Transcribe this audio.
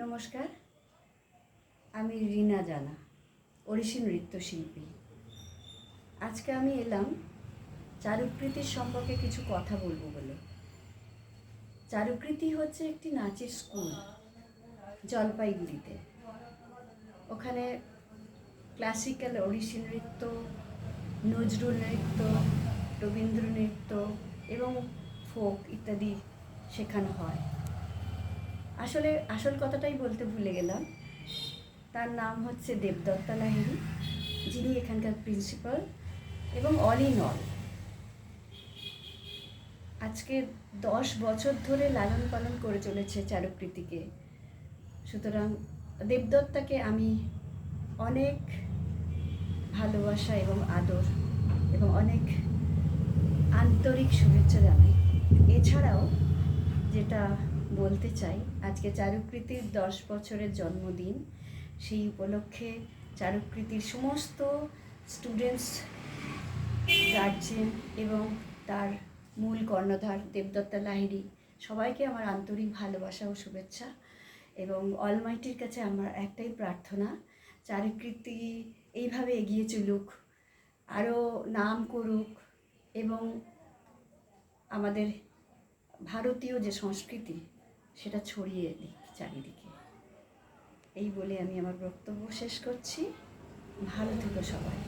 নমস্কার, আমি রিনা জানা, ওড়িশি নৃত্যশিল্পী। আজকে আমি এলাম চারুকৃতির সম্পর্কে কিছু কথা বলবো বলে। চারুকৃতি হচ্ছে একটি নাচের স্কুল জলপাইগুড়িতে। ওখানে ক্লাসিক্যাল ওড়িশি নৃত্য, নজরুল নৃত্য, রবীন্দ্র নৃত্য এবং ফোক ইত্যাদি শেখানো হয়। আসল কথাটাই বলতে ভুলে গেলাম। তার নাম হচ্ছে দেবদত্তা লাহিড়ী, যিনি এখানকার প্রিন্সিপাল এবং অল ইন অল। আজকে 10 বছর ধরে লালন পালন করে চলেছে চারুকৃতিকে। সুতরাং দেবদত্তাকে আমি অনেক ভালোবাসা এবং আদর এবং অনেক আন্তরিক শুভেচ্ছা জানাই। এছাড়াও যেটা বলতে চাই, আজকে চারুকৃতির 10 বছরের জন্মদিন। সেই উপলক্ষে চারুকৃতির সমস্ত স্টুডেন্টস, গার্জেন এবং তার মূল কর্ণধার দেবদত্তা লাহিড়ী সবাইকে আমার আন্তরিক ভালোবাসা ও শুভেচ্ছা। এবং অলমাইটির কাছে আমার একটাই প্রার্থনা, চারুকৃতি এইভাবে এগিয়ে চলুক, আরও নাম করুক এবং আমাদের ভারতীয় যে সংস্কৃতি সেটা ছড়িয়ে দিক চারিদিকে। এই বলে আমি আমার বক্তব্য শেষ করছি। ভালো থেকো সবাই।